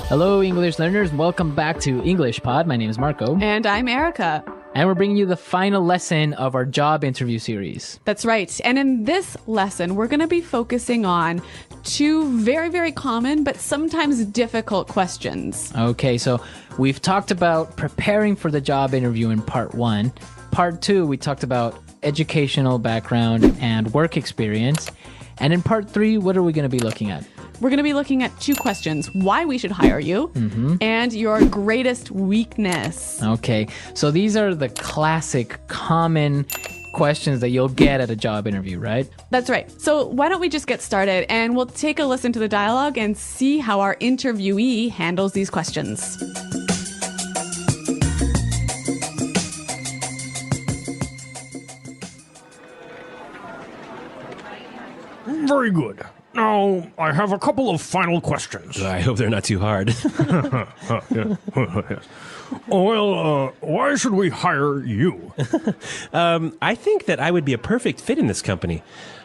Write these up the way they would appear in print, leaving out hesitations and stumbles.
Hello, English learners. Welcome back to English Pod. My name is Marco. And I'm Erica. And we're bringing you the final lesson of our job interview series. That's right. And in this lesson, we're going to be focusing on two very, very common but sometimes difficult questions. Okay, so we've talked about preparing for the job interview in part 1. Part 2, we talked about educational background and work experience. And in part 3, what are we going to be looking at? We're going to be looking at two questions: why we should hire you and your greatest weakness. Okay, so these are the classic, common questions that you'll get at a job interview, right? That's right. So why don't we just get started and we'll take a listen to the dialogue and see how our interviewee handles these questions. Very good. Now, I have a couple of final questions. I hope they're not too hard. Yes. Well, why should we hire you? I think that I would be a perfect fit in this company.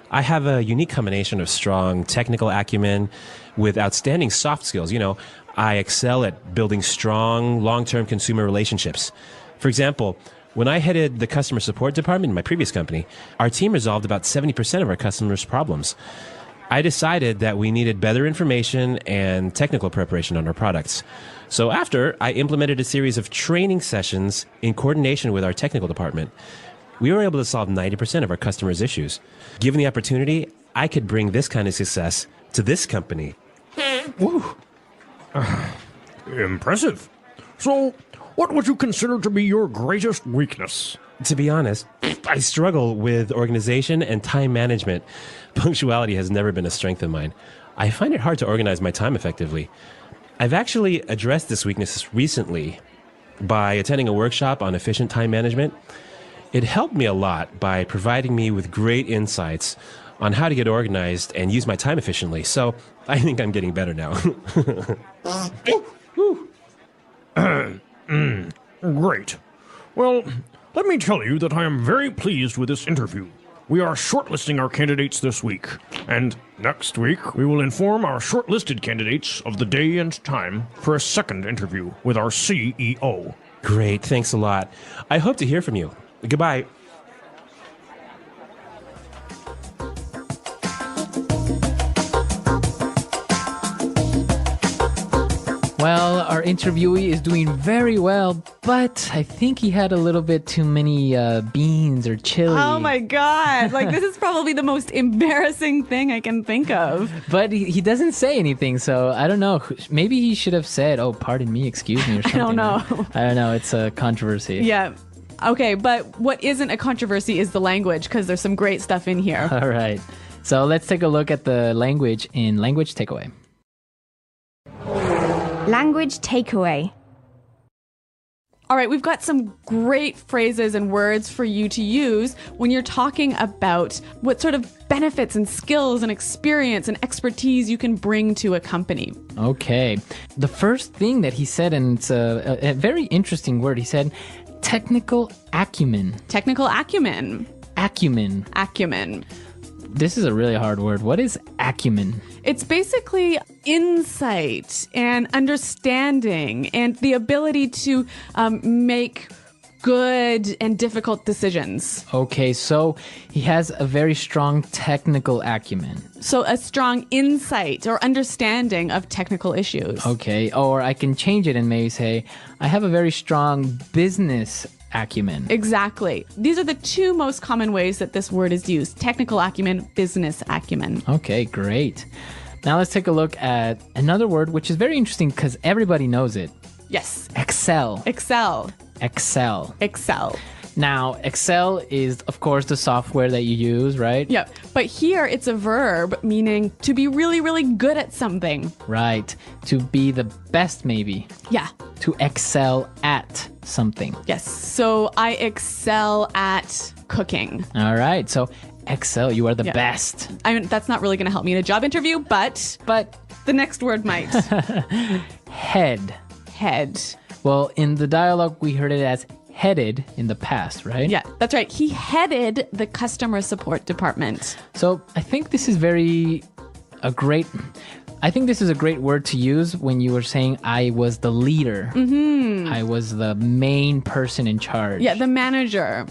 I have a unique combination of strong technical acumen with outstanding soft skills. You know, I excel at building strong, long-term consumer relationships. For example, when I headed the customer support department in my previous company, our team resolved about 70% of our customers' problems. I decided that we needed better information and technical preparation on our products. So after, I implemented a series of training sessions in coordination with our technical department. We were able to solve 90% of our customers' issues. Given the opportunity, I could bring this kind of success to this company. Woo. Impressive. So, what would you consider to be your greatest weakness? To be honest, I struggle with organization and time management. Punctuality has never been a strength of mine. I find it hard to organize my time effectively. I've actually addressed this weakness recently by attending a workshop on efficient time management. It helped me a lot by providing me with great insights on how to get organized and use my time efficiently. So I think I'm getting better now. Great. Well, let me tell you that I am very pleased with this interview. We are shortlisting our candidates this week, and next week we will inform our shortlisted candidates of the day and time for a second interview with our CEO. Great, thanks a lot. I hope to hear from you. Goodbye. Well, our interviewee is doing very well, but I think he had a little bit too many beans or chili. Oh my God. Like, this is probably the most embarrassing thing I can think of. But he doesn't say anything, so I don't know. Maybe he should have said, "Oh, pardon me, excuse me," or something. I don't know. I don't know. It's a controversy. Yeah. Okay, but what isn't a controversy is the language, because there's some great stuff in here. All right. So let's take a look at the language in Language Takeaway. Language takeaway. All right, we've got some great phrases and words for you to use when you're talking about what sort of benefits and skills and experience and expertise you can bring to a company. Okay. The first thing that he said, and it's a very interesting word, he said technical acumen. Technical acumen. Acumen. Acumen. This is a really hard word. What is acumen? It's basically insight and understanding and the ability to make good and difficult decisions. Okay, so he has a very strong technical acumen. So a strong insight or understanding of technical issues. Okay, or I can change it and maybe say, I have a very strong business acumen. Exactly. These are the two most common ways that this word is used: technical acumen, business acumen. Okay, great. Now let's take a look at another word which is very interesting because everybody knows it. Yes. Excel. Excel. Excel. Excel. Now, Excel is, of course, the software that you use, right? Yeah. But here it's a verb meaning to be really, really good at something. Right. To be the best, maybe. Yeah. To excel at something. Yes. So I excel at cooking. All right. So excel, you are the best. I mean, that's not really going to help me in a job interview, but the next word might. Head. Head. Well, in the dialogue, we heard it as headed in the past, right? Yeah, that's right. He headed the customer support department. So I think this is a great I think this is a great word to use when you were saying I was the leader. I was the main person in charge. Yeah, the manager.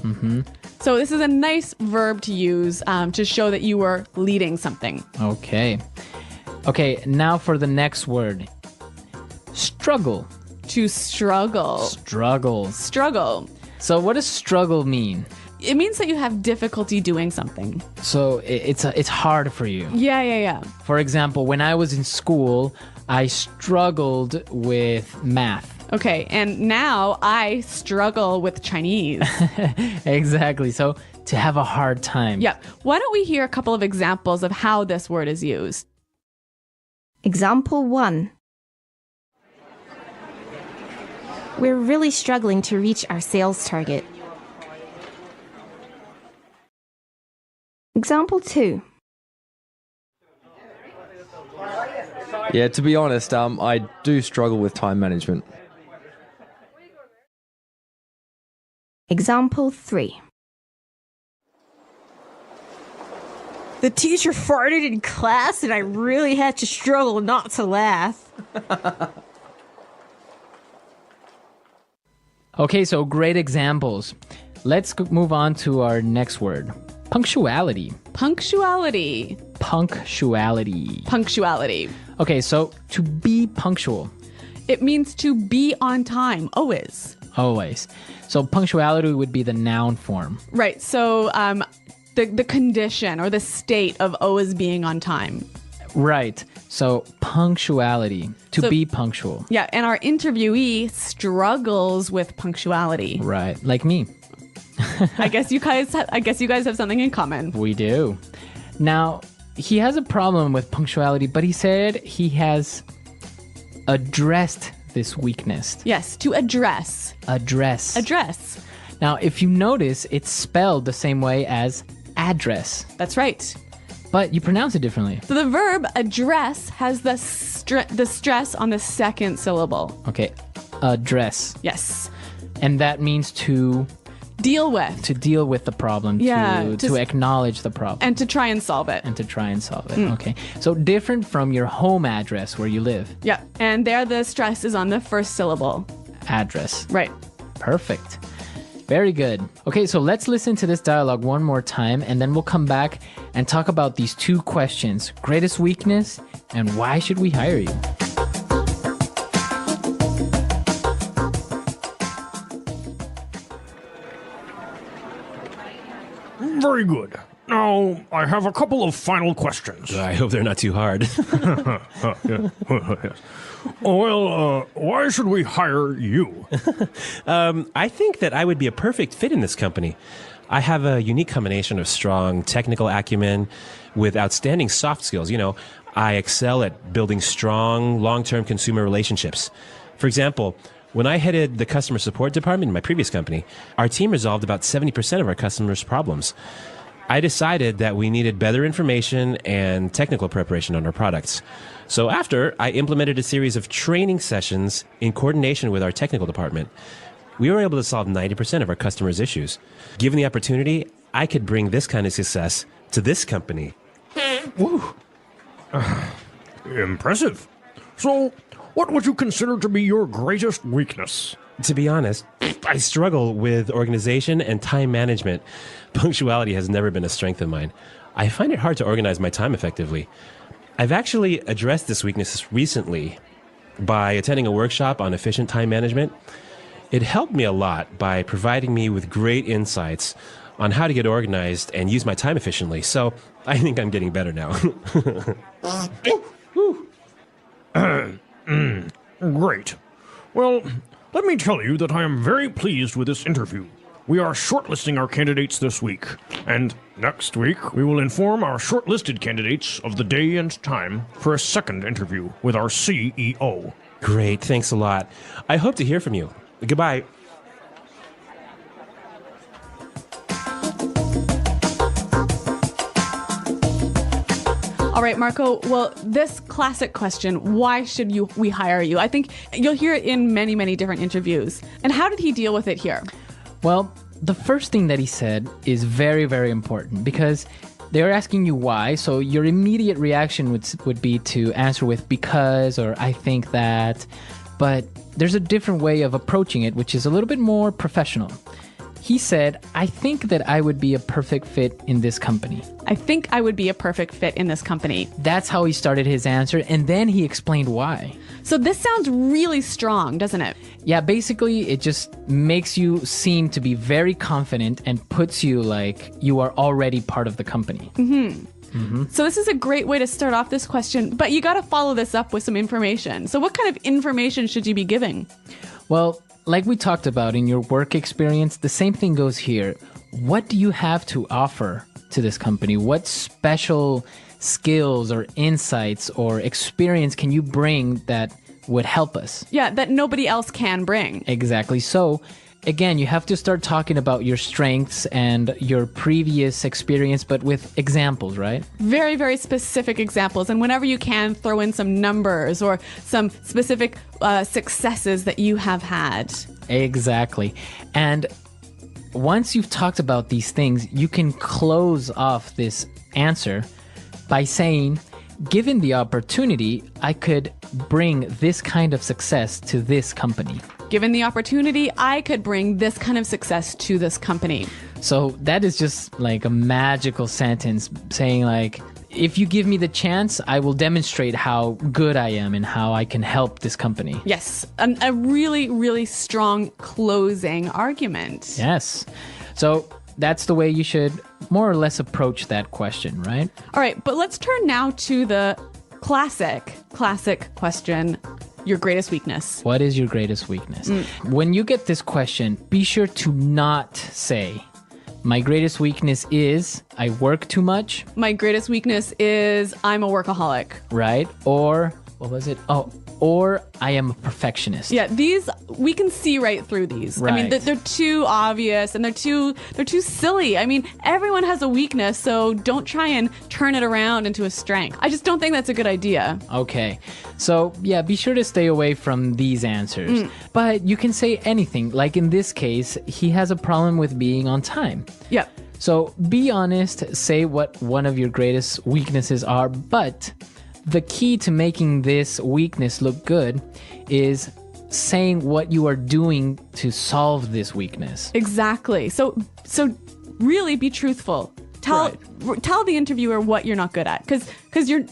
So this is a nice verb to use to show that you were leading something. Okay. Okay, now for the next word. Struggle. To struggle. Struggle. So what does struggle mean? It means that you have difficulty doing something. So it's hard for you. Yeah. For example, when I was in school, I struggled with math. Okay, and now I struggle with Chinese. Exactly. So to have a hard time. Yep. Why don't we hear a couple of examples of how this word is used? Example 1. We're really struggling to reach our sales target. Example 2. Yeah, to be honest, I do struggle with time management. Example 3. The teacher farted in class and I really had to struggle not to laugh. Okay, so great examples. Let's move on to our next word. Punctuality. Punctuality. Okay, so to be punctual. It means to be on time, always. So punctuality would be the noun form. Right, so the condition or the state of always being on time. Right, so punctuality, to be punctual. Yeah, and our interviewee struggles with punctuality. Right, like me. I guess you guys have something in common. We do. Now, he has a problem with punctuality, but he said he has addressed this weakness. Yes, to address. Address. Now, if you notice, it's spelled the same way as address. That's right. But you pronounce it differently. So the verb address has the stress on the second syllable. Okay, address. Yes. And that means to deal with. To deal with the problem. Yeah. To acknowledge the problem. And to try and solve it. Okay. So different from your home address where you live. Yeah. And there the stress is on the first syllable. Address. Right. Perfect. Very good. Okay, so let's listen to this dialogue one more time, and then we'll come back and talk about these two questions: greatest weakness and why should we hire you? Very good. Now, I have a couple of final questions. I hope they're not too hard. Yes. Well, why should we hire you? I think that I would be a perfect fit in this company. I have a unique combination of strong technical acumen with outstanding soft skills. You know, I excel at building strong, long-term consumer relationships. For example, when I headed the customer support department in my previous company, our team resolved about 70% of our customers' problems. I decided that we needed better information and technical preparation on our products. So after, I implemented a series of training sessions in coordination with our technical department. We were able to solve 90% of our customers' issues. Given the opportunity, I could bring this kind of success to this company. Woo. Impressive. So, what would you consider to be your greatest weakness? To be honest, I struggle with organization and time management. Punctuality has never been a strength of mine. I find it hard to organize my time effectively. I've actually addressed this weakness recently by attending a workshop on efficient time management. It helped me a lot by providing me with great insights on how to get organized and use my time efficiently. So I think I'm getting better now. Great. Well, let me tell you that I am very pleased with this interview. We are shortlisting our candidates this week, and next week we will inform our shortlisted candidates of the day and time for a second interview with our CEO. Great, thanks a lot. I hope to hear from you. Goodbye. All right, Marco. Well, this classic question, why should we hire you? I think you'll hear it in many, many different interviews. And how did he deal with it here? Well, the first thing that he said is very, very important because They're asking you why, so your immediate reaction would be to answer with because or I think that, but there's a different way of approaching it, which is a little bit more professional. He said, I think that I would be a perfect fit in this company. I think I would be a perfect fit in this company. That's how he started his answer, and then he explained why. So this sounds really strong, doesn't it? Yeah, basically, it just makes you seem to be very confident and puts you like you are already part of the company. So this is a great way to start off this question, but you got to follow this up with some information. So what kind of information should you be giving? Well, like we talked about in your work experience, the same thing goes here. What do you have to offer to this company? What special skills or insights or experience can you bring that would help us? Yeah, that nobody else can bring. Exactly. So, again, you have to start talking about your strengths and your previous experience, but with examples, right? Very, very specific examples. And whenever you can, throw in some numbers or some specific successes that you have had. Exactly. And once you've talked about these things, you can close off this answer by saying, given the opportunity, I could bring this kind of success to this company. Given the opportunity, I could bring this kind of success to this company. So that is just like a magical sentence saying like, if you give me the chance, I will demonstrate how good I am and how I can help this company. Yes, a really, really strong closing argument. Yes. So that's the way you should more or less approach that question, right? All right, but let's turn now to the classic question, your greatest weakness. What is your greatest weakness? When you get this question, be sure to not say, my greatest weakness is I work too much. My greatest weakness is I'm a workaholic. Right? Or, what was it? Or I am a perfectionist. Yeah, these, we can see right through these. Right. I mean, they're too obvious and they're too silly. I mean, everyone has a weakness, so don't try and turn it around into a strength. I just don't think that's a good idea. Okay. So, yeah, be sure to stay away from these answers. But you can say anything. Like in this case, he has a problem with being on time. Yep. So be honest, say what one of your greatest weaknesses are, but the key to making this weakness look good is saying what you are doing to solve this weakness. Exactly. So really be truthful. Tell the interviewer what you're not good at, because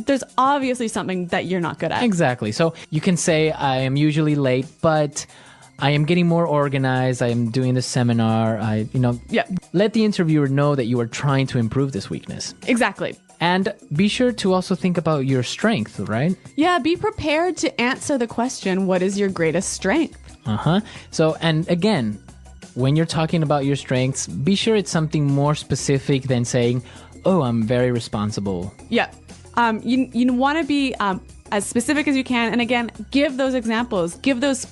there's obviously something that you're not good at. Exactly. So you can say, I am usually late, but I am getting more organized. I am doing the seminar. Let the interviewer know that you are trying to improve this weakness. Exactly. And be sure to also think about your strength, right? Yeah, be prepared to answer the question, what is your greatest strength? So, and again, when you're talking about your strengths, be sure it's something more specific than saying, oh, I'm very responsible. Yeah. You want to be as specific as you can. And again, give those examples, give those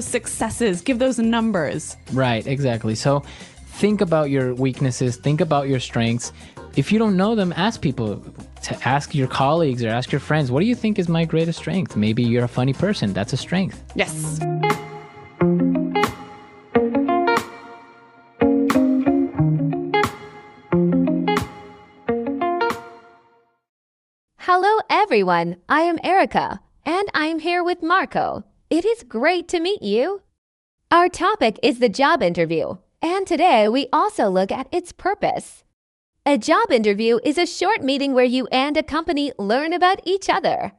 successes, give those numbers. Right, exactly. So think about your weaknesses, think about your strengths. If you don't know them, ask people, to ask your colleagues or ask your friends, what do you think is my greatest strength? Maybe you're a funny person. That's a strength. Yes. Hello, everyone. I am Erica, and I'm here with Marco. It is great to meet you. Our topic is the job interview, and today we also look at its purpose. A job interview is a short meeting where you and a company learn about each other.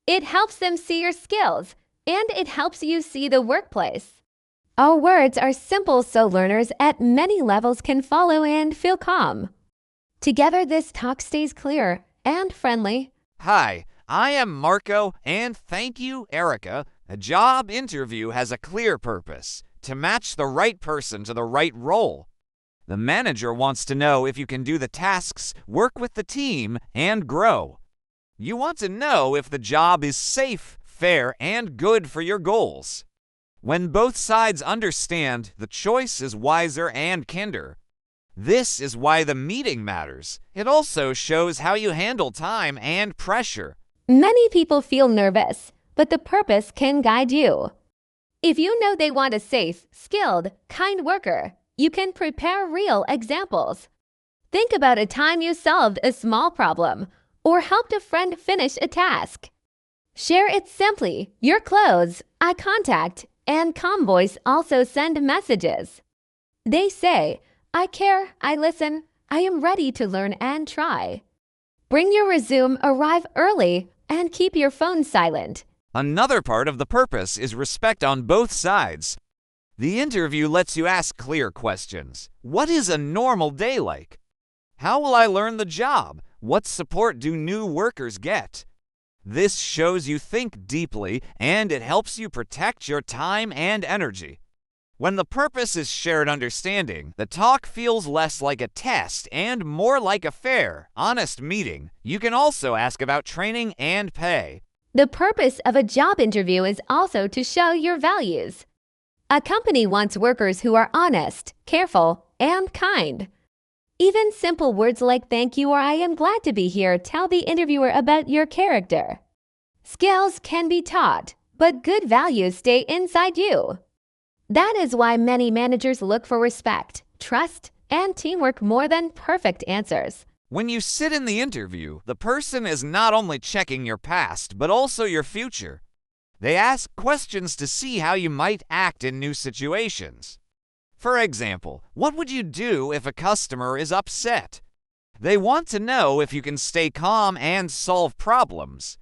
It helps them see your skills, and it helps you see the workplace. Our words are simple so learners at many levels can follow and feel calm. Together, this talk stays clear and friendly. Hi, I am Marco, and thank you, Erica. A job interview has a clear purpose: to match the right person to the right role. The manager wants to know if you can do the tasks, work with the team, and grow. You want to know if the job is safe, fair, and good for your goals. When both sides understand, the choice is wiser and kinder. This is why the meeting matters. It also shows how you handle time and pressure. Many people feel nervous, but the purpose can guide you. If you know they want a safe, skilled, kind worker, you can prepare real examples. Think about a time you solved a small problem or helped a friend finish a task. Share it simply. Your clothes, eye contact, and calm voice also send messages. They say, I care, I listen, I am ready to learn and try. Bring your resume, arrive early, and keep your phone silent. Another part of the purpose is respect on both sides. The interview lets you ask clear questions. What is a normal day like? How will I learn the job? What support do new workers get? This shows you think deeply, and it helps you protect your time and energy. When the purpose is shared understanding, the talk feels less like a test and more like a fair, honest meeting. You can also ask about training and pay. The purpose of a job interview is also to show your values. A company wants workers who are honest, careful, and kind. Even simple words like thank you or I am glad to be here tell the interviewer about your character. Skills can be taught, but good values stay inside you. That is why many managers look for respect, trust, and teamwork more than perfect answers. When you sit in the interview, the person is not only checking your past, but also your future. They ask questions to see how you might act in new situations. For example, what would you do if a customer is upset? They want to know if you can stay calm and solve problems.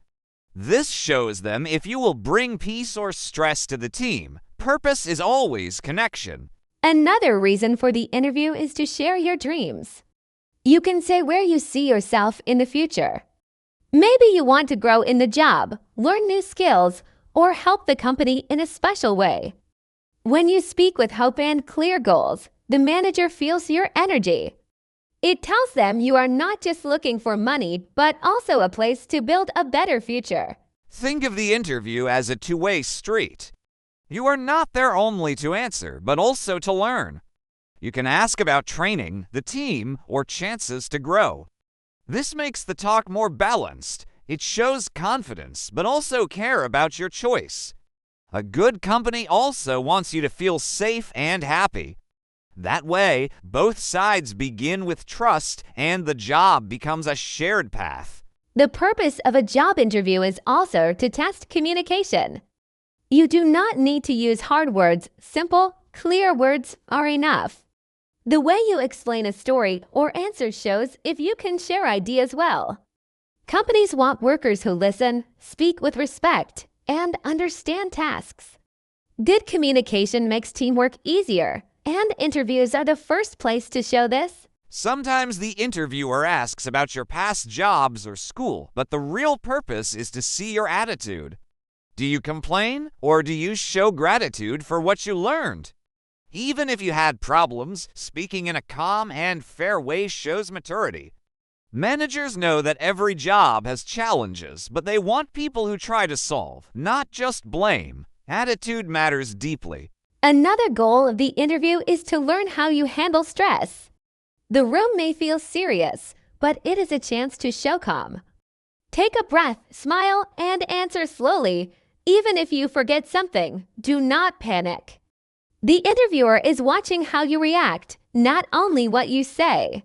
This shows them if you will bring peace or stress to the team. Purpose is always connection. Another reason for the interview is to share your dreams. You can say where you see yourself in the future. Maybe you want to grow in the job, learn new skills, or help the company in a special way. When you speak with hope and clear goals, the manager feels your energy. It tells them you are not just looking for money, but also a place to build a better future. Think of the interview as a two-way street. You are not there only to answer, but also to learn. You can ask about training, the team, or chances to grow. This makes the talk more balanced. It shows confidence, but also care about your choice. A good company also wants you to feel safe and happy. That way, both sides begin with trust and the job becomes a shared path. The purpose of a job interview is also to test communication. You do not need to use hard words. Simple, clear words are enough. The way you explain a story or answer shows if you can share ideas well. Companies want workers who listen, speak with respect, and understand tasks. Good communication makes teamwork easier, and interviews are the first place to show this. Sometimes the interviewer asks about your past jobs or school, but the real purpose is to see your attitude. Do you complain, or do you show gratitude for what you learned? Even if you had problems, speaking in a calm and fair way shows maturity. Managers know that every job has challenges, but they want people who try to solve, not just blame. Attitude matters deeply. Another goal of the interview is to learn how you handle stress. The room may feel serious, but it is a chance to show calm. Take a breath, smile, and answer slowly. Even if you forget something, do not panic. The interviewer is watching how you react, not only what you say.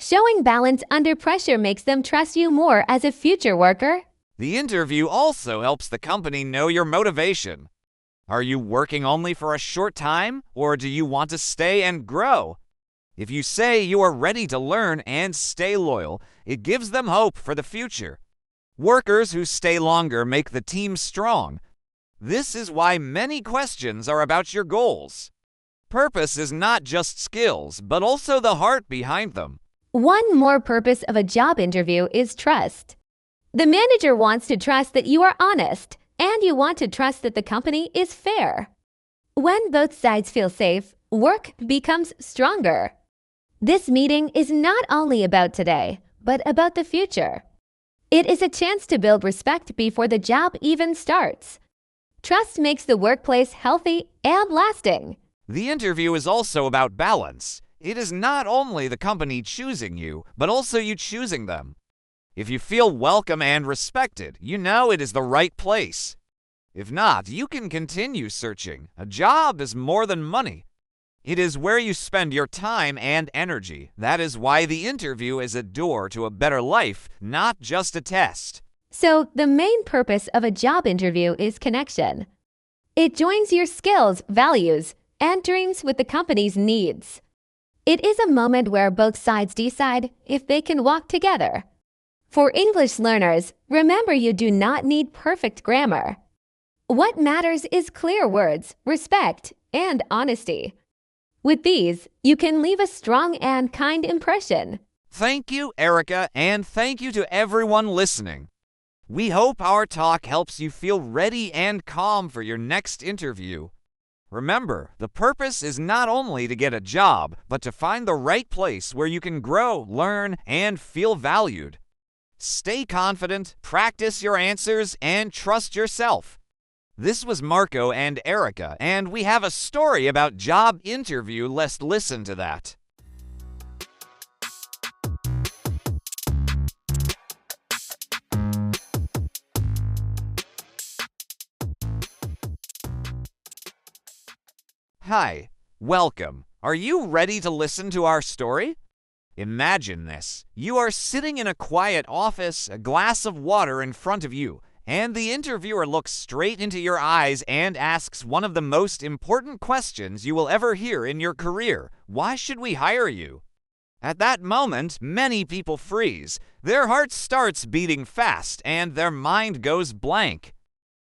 Showing balance under pressure makes them trust you more as a future worker. The interview also helps the company know your motivation. Are you working only for a short time, or do you want to stay and grow? If you say you are ready to learn and stay loyal, it gives them hope for the future. Workers who stay longer make the team strong. This is why many questions are about your goals. Purpose is not just skills, but also the heart behind them. One more purpose of a job interview is trust. The manager wants to trust that you are honest, and you want to trust that the company is fair. When both sides feel safe, work becomes stronger. This meeting is not only about today, but about the future. It is a chance to build respect before the job even starts. Trust makes the workplace healthy and lasting. The interview is also about balance. It is not only the company choosing you, but also you choosing them. If you feel welcome and respected, you know it is the right place. If not, you can continue searching. A job is more than money. It is where you spend your time and energy. That is why the interview is a door to a better life, not just a test. So, the main purpose of a job interview is connection. It joins your skills, values, and dreams with the company's needs. It is a moment where both sides decide if they can walk together. For English learners, remember you do not need perfect grammar. What matters is clear words, respect, and honesty. With these, you can leave a strong and kind impression. Thank you, Erica, and thank you to everyone listening. We hope our talk helps you feel ready and calm for your next interview. Remember, the purpose is not only to get a job, but to find the right place where you can grow, learn, and feel valued. Stay confident, practice your answers, and trust yourself. This was Marco and Erica, and we have a story about job interview. Let's listen to that. Hi, welcome. Are you ready to listen to our story? Imagine this. You are sitting in a quiet office, a glass of water in front of you, and the interviewer looks straight into your eyes and asks one of the most important questions you will ever hear in your career. Why should we hire you? At that moment, many people freeze. Their heart starts beating fast, and their mind goes blank.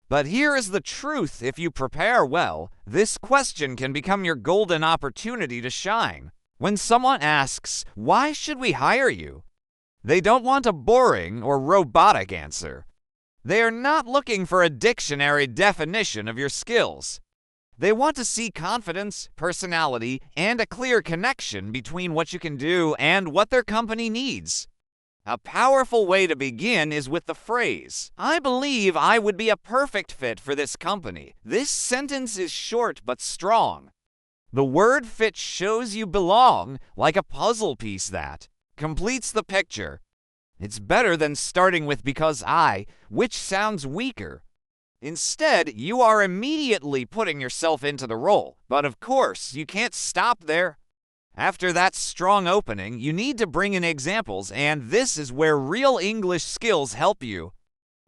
But here is the truth: if you prepare well, this question can become your golden opportunity to shine. When someone asks, "Why should we hire you?" they don't want a boring or robotic answer. They are not looking for a dictionary definition of your skills. They want to see confidence, personality, and a clear connection between what you can do and what their company needs. A powerful way to begin is with the phrase, "I believe I would be a perfect fit for this company." This sentence is short but strong. The word fit shows you belong, like a puzzle piece that completes the picture. It's better than starting with "because I," which sounds weaker. Instead, you are immediately putting yourself into the role. But of course, you can't stop there. After that strong opening, you need to bring in examples, and this is where real English skills help you.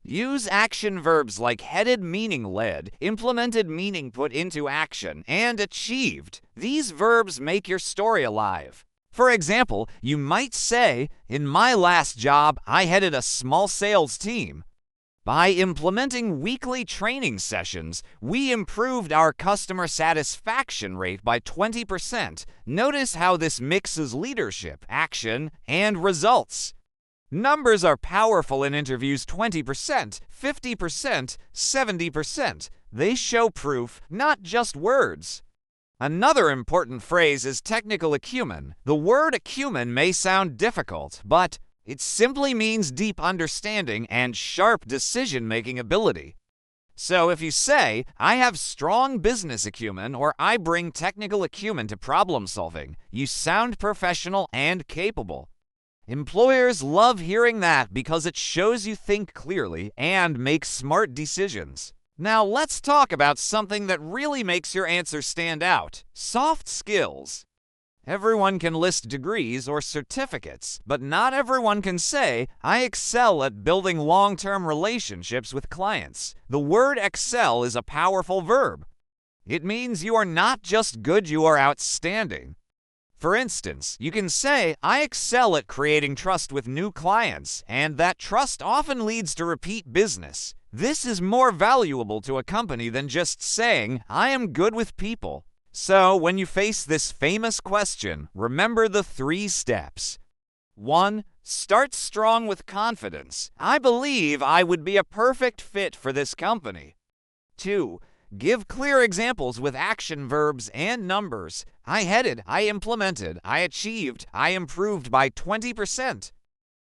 Use action verbs like headed meaning led, implemented meaning put into action, and achieved. These verbs make your story alive. For example, you might say, "In my last job, I headed a small sales team. By implementing weekly training sessions, we improved our customer satisfaction rate by 20%. Notice how this mixes leadership, action, and results. Numbers are powerful in interviews: 20%, 50%, 70%. They show proof, not just words. Another important phrase is technical acumen. The word acumen may sound difficult, but it simply means deep understanding and sharp decision-making ability. So if you say, "I have strong business acumen," or "I bring technical acumen to problem solving," you sound professional and capable. Employers love hearing that because it shows you think clearly and make smart decisions. Now let's talk about something that really makes your answer stand out: soft skills. Everyone can list degrees or certificates, but not everyone can say, "I excel at building long-term relationships with clients." The word excel is a powerful verb. It means you are not just good, you are outstanding. For instance, you can say, "I excel at creating trust with new clients," and that trust often leads to repeat business. This is more valuable to a company than just saying, "I am good with people." So, when you face this famous question, remember the 3 steps. 1. Start strong with confidence. "I believe I would be a perfect fit for this company." 2. Give clear examples with action verbs and numbers. "I headed," "I implemented," "I achieved," "I improved by 20%.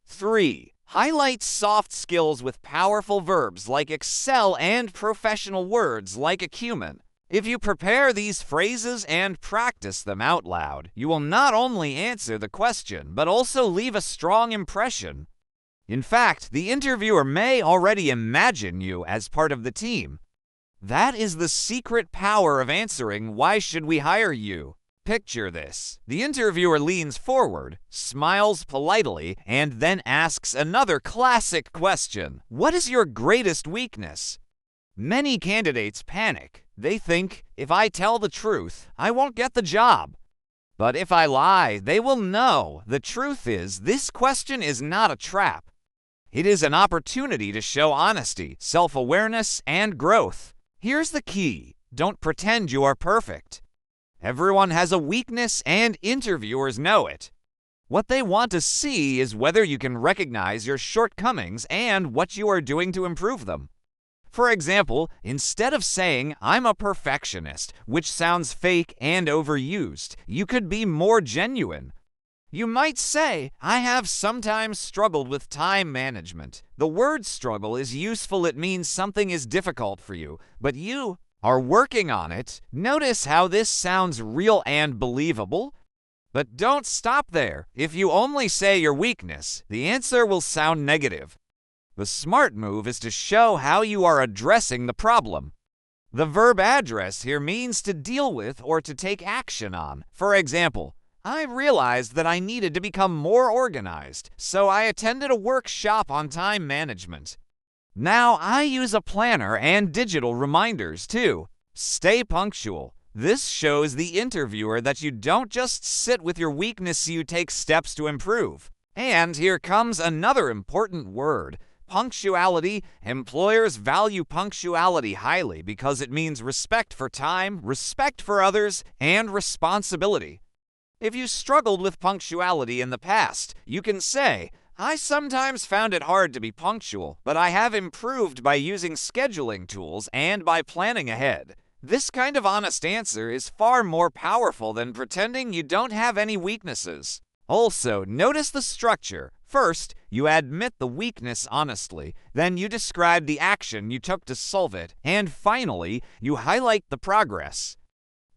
3. Highlight soft skills with powerful verbs like excel and professional words like acumen. If you prepare these phrases and practice them out loud, you will not only answer the question, but also leave a strong impression. In fact, the interviewer may already imagine you as part of the team. That is the secret power of answering, "Why should we hire you?" Picture this. The interviewer leans forward, smiles politely, and then asks another classic question. What is your greatest weakness? Many candidates panic. They think, if I tell the truth, I won't get the job. But if I lie, they will know. The truth is, this question is not a trap. It is an opportunity to show honesty, self-awareness, and growth. Here's the key. Don't pretend you are perfect. Everyone has a weakness, and interviewers know it. What they want to see is whether you can recognize your shortcomings and what you are doing to improve them. For example, instead of saying, I'm a perfectionist, which sounds fake and overused, you could be more genuine. You might say, I have sometimes struggled with time management. The word struggle is useful. It means something is difficult for you, but you are working on it. Notice how this sounds real and believable. But don't stop there. If you only say your weakness, the answer will sound negative. The smart move is to show how you are addressing the problem. The verb address here means to deal with or to take action on. For example, I realized that I needed to become more organized, so I attended a workshop on time management. Now I use a planner and digital reminders too. Stay punctual. This shows the interviewer that you don't just sit with your weakness, you take steps to improve. And here comes another important word. Punctuality. Employers value punctuality highly because it means respect for time, respect for others, and responsibility. If you struggled with punctuality in the past, you can say, I sometimes found it hard to be punctual, but I have improved by using scheduling tools and by planning ahead. This kind of honest answer is far more powerful than pretending you don't have any weaknesses. Also, notice the structure. First, you admit the weakness honestly, then you describe the action you took to solve it, and finally, you highlight the progress.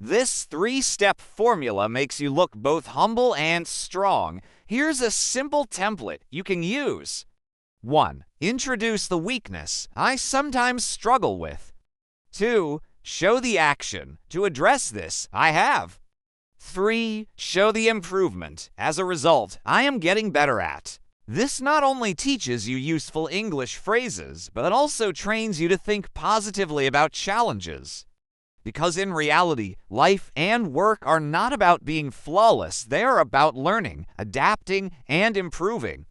This three-step formula makes you look both humble and strong. Here's a simple template you can use. 1. Introduce the weakness I sometimes struggle with. 2. Show the action. To address this, I have. 3. Show the improvement. As a result, I am getting better at. This not only teaches you useful English phrases, but also trains you to think positively about challenges. Because in reality, life and work are not about being flawless. They are about learning, adapting, and improving.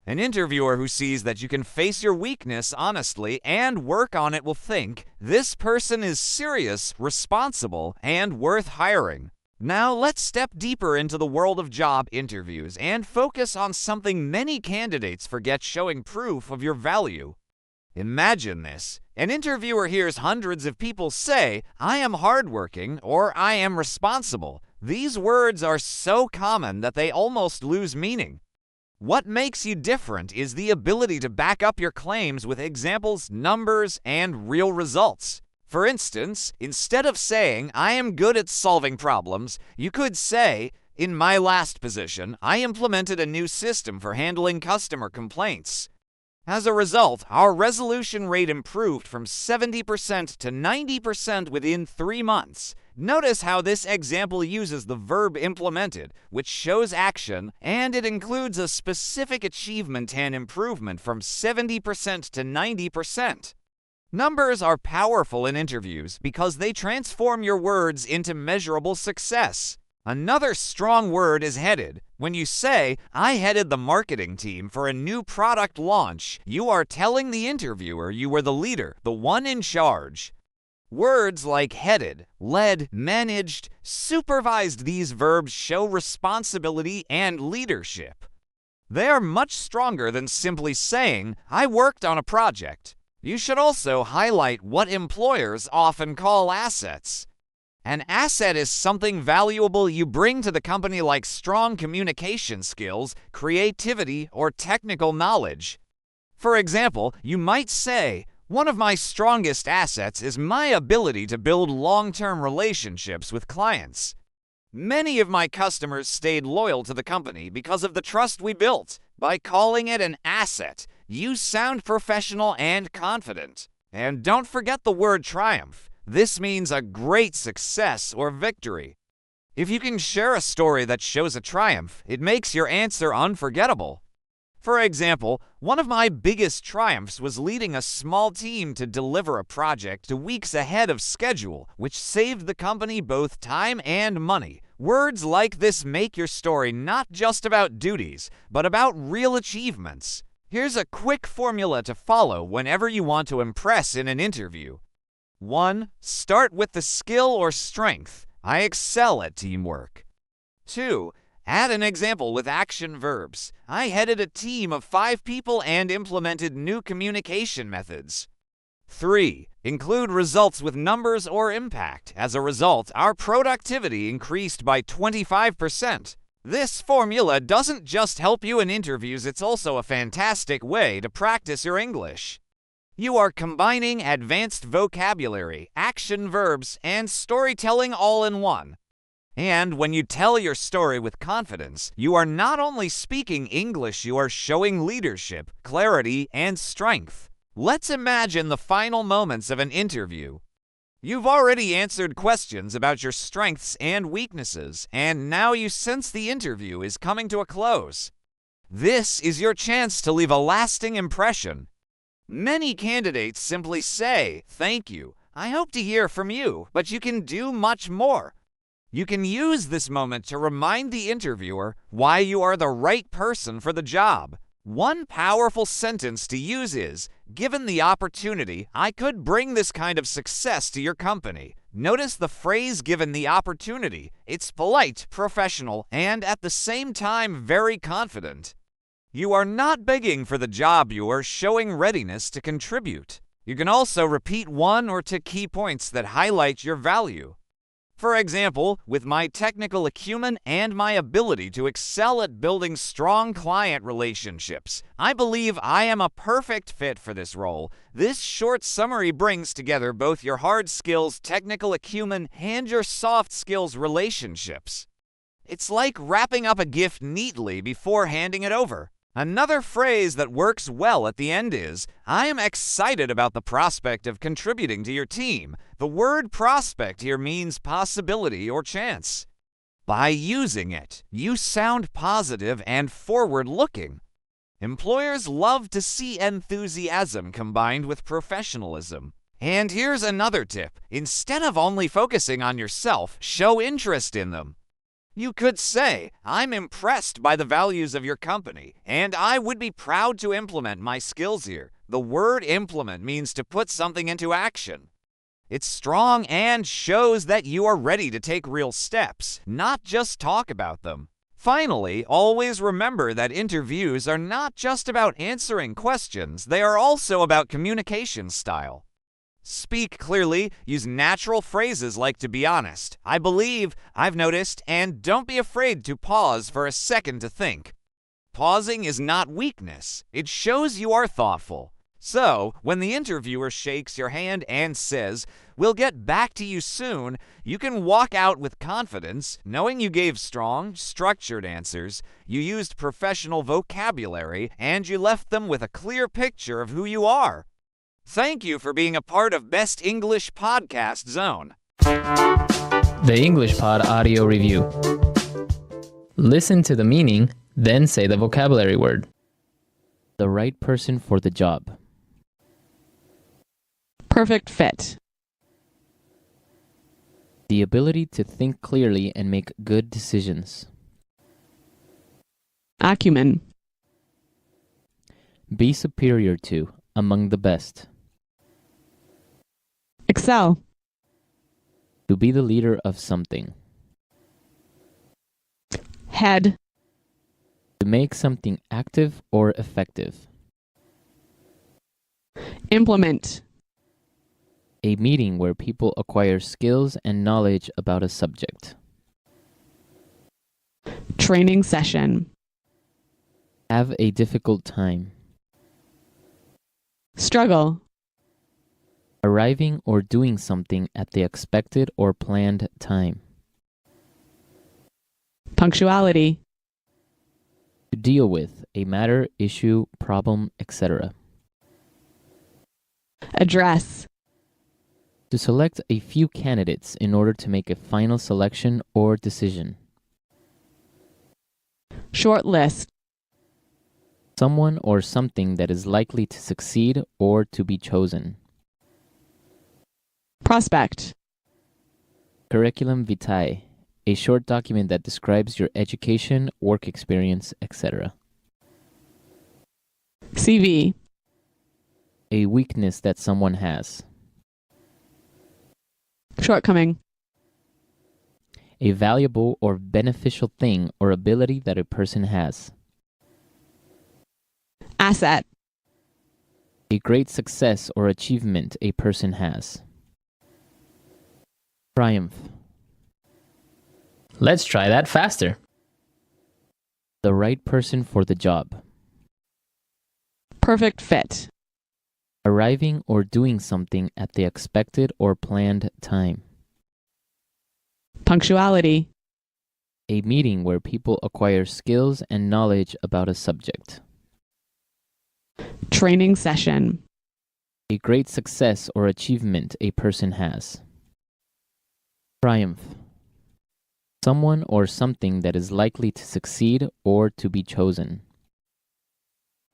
An interviewer who sees that you can face your weakness honestly and work on it will think, this person is serious, responsible, and worth hiring. Now let's step deeper into the world of job interviews and focus on something many candidates forget: showing proof of your value. Imagine this. An interviewer hears hundreds of people say, I am hardworking or I am responsible. These words are so common that they almost lose meaning. What makes you different is the ability to back up your claims with examples, numbers, and real results. For instance, instead of saying, I am good at solving problems, you could say, in my last position, I implemented a new system for handling customer complaints. As a result, our resolution rate improved from 70% to 90% within 3 months. Notice how this example uses the verb implemented, which shows action, and it includes a specific achievement and improvement from 70% to 90%. Numbers are powerful in interviews because they transform your words into measurable success. Another strong word is headed. When you say, I headed the marketing team for a new product launch, you are telling the interviewer you were the leader, the one in charge. Words like headed, led, managed, supervised, these verbs show responsibility and leadership. They are much stronger than simply saying, I worked on a project. You should also highlight what employers often call assets. An asset is something valuable you bring to the company, like strong communication skills, creativity, or technical knowledge. For example, you might say, one of my strongest assets is my ability to build long-term relationships with clients. Many of my customers stayed loyal to the company because of the trust we built. By calling it an asset, you sound professional and confident. And don't forget the word triumph. This means a great success or victory. If you can share a story that shows a triumph, it makes your answer unforgettable. For example, one of my biggest triumphs was leading a small team to deliver a project 2 weeks ahead of schedule, which saved the company both time and money. Words like this make your story not just about duties, but about real achievements. Here's a quick formula to follow whenever you want to impress in an interview. 1. Start with the skill or strength. I excel at teamwork. 2. Add an example with action verbs. I headed a team of 5 people and implemented new communication methods. 3. Include results with numbers or impact. As a result, our productivity increased by 25%. This formula doesn't just help you in interviews, it's also a fantastic way to practice your English. You are combining advanced vocabulary, action verbs, and storytelling all in one. And when you tell your story with confidence, you are not only speaking English, you are showing leadership, clarity, and strength. Let's imagine the final moments of an interview. You've already answered questions about your strengths and weaknesses, and now you sense the interview is coming to a close. This is your chance to leave a lasting impression. Many candidates simply say, "Thank you. I hope to hear from you," but you can do much more. You can use this moment to remind the interviewer why you are the right person for the job. One powerful sentence to use is, "Given the opportunity, I could bring this kind of success to your company." Notice the phrase "given the opportunity." It's polite, professional, and at the same time very confident. You are not begging for the job, you are showing readiness to contribute. You can also repeat 1 or 2 key points that highlight your value. For example, with my technical acumen and my ability to excel at building strong client relationships, I believe I am a perfect fit for this role. This short summary brings together both your hard skills, technical acumen, and your soft skills relationships. It's like wrapping up a gift neatly before handing it over. Another phrase that works well at the end is, "I am excited about the prospect of contributing to your team." The word prospect here means possibility or chance. By using it, you sound positive and forward-looking. Employers love to see enthusiasm combined with professionalism. And here's another tip. Instead of only focusing on yourself, show interest in them. You could say, "I'm impressed by the values of your company, and I would be proud to implement my skills here." The word implement means to put something into action. It's strong and shows that you are ready to take real steps, not just talk about them. Finally, always remember that interviews are not just about answering questions, they are also about communication style. Speak clearly, use natural phrases like "to be honest," "I believe," "I've noticed," and don't be afraid to pause for a second to think. Pausing is not weakness, it shows you are thoughtful. So, when the interviewer shakes your hand and says, "We'll get back to you soon," you can walk out with confidence, knowing you gave strong, structured answers, you used professional vocabulary, and you left them with a clear picture of who you are. Thank you for being a part of Best English Podcast Zone. The English Pod Audio Review. Listen to the meaning, then say the vocabulary word. The right person for the job. Perfect fit. The ability to think clearly and make good decisions. Acumen. Be superior to, among the best. Excel. To be the leader of something. Head. To make something active or effective. Implement. A meeting where people acquire skills and knowledge about a subject. Training session. Have a difficult time. Struggle. Arriving or doing something at the expected or planned time. Punctuality. To deal with a matter, issue, problem, etc. Address. To select a few candidates in order to make a final selection or decision. Short list. Someone or something that is likely to succeed or to be chosen. Prospect. Curriculum vitae, a short document that describes your education, work experience, etc. CV. A weakness that someone has. Shortcoming. A valuable or beneficial thing or ability that a person has. Asset. A great success or achievement a person has. Triumph. Let's try that faster. The right person for the job. Perfect fit. Arriving or doing something at the expected or planned time. Punctuality. A meeting where people acquire skills and knowledge about a subject. Training session. A great success or achievement a person has. Triumph. Someone or something that is likely to succeed or to be chosen.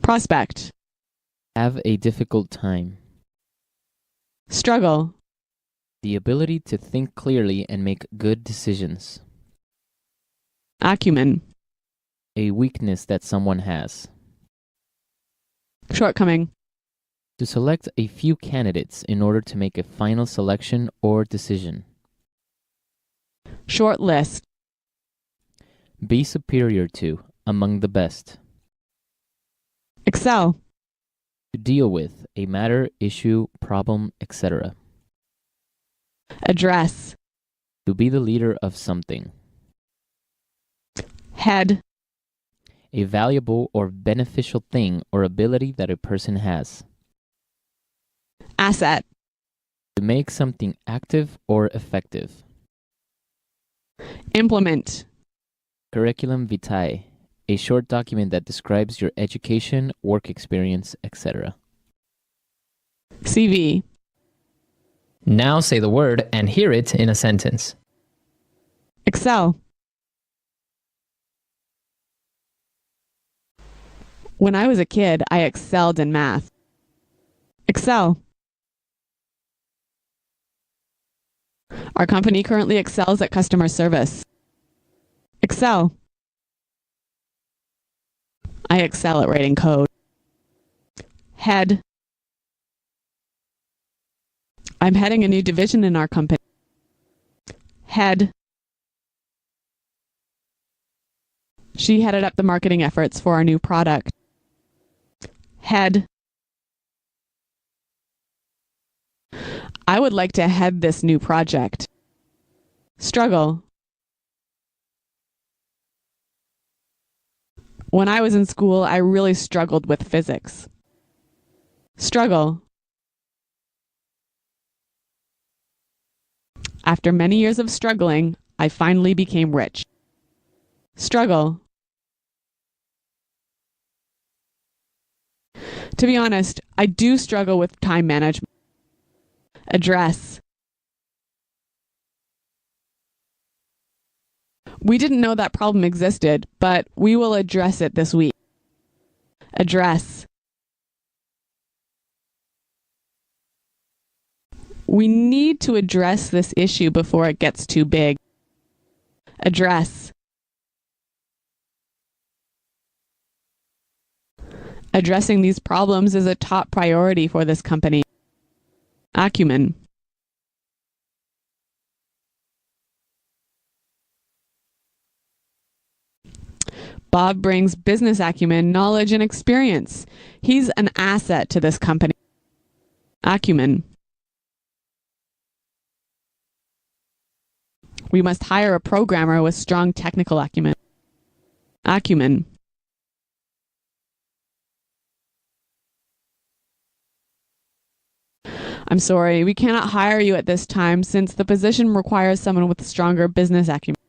Prospect. Have a difficult time. Struggle. The ability to think clearly and make good decisions. Acumen. A weakness that someone has. Shortcoming. To select a few candidates in order to make a final selection or decision. Short list. Be superior to, among the best. Excel. To deal with, a matter, issue, problem, etc. Address. To be the leader of something. Head. A valuable or beneficial thing or ability that a person has. Asset. To make something active or effective. Implement. Curriculum vitae, a short document that describes your education, work experience, etc. CV. Now say the word and hear it in a sentence. Excel. When I was a kid, I excelled in math. Excel. Our company currently excels at customer service. Excel. I excel at writing code. Head. I'm heading a new division in our company. Head. She headed up the marketing efforts for our new product. Head. I would like to head this new project. Struggle. When I was in school, I really struggled with physics. Struggle. After many years of struggling, I finally became rich. Struggle. To be honest, I do struggle with time management. Address. We didn't know that problem existed, but we will address it this week. Address. We need to address this issue before it gets too big. Address. Addressing these problems is a top priority for this company. Acumen. Bob brings business acumen, knowledge, and experience. He's an asset to this company. Acumen. We must hire a programmer with strong technical acumen. Acumen. I'm sorry, we cannot hire you at this time since the position requires someone with stronger business acumen.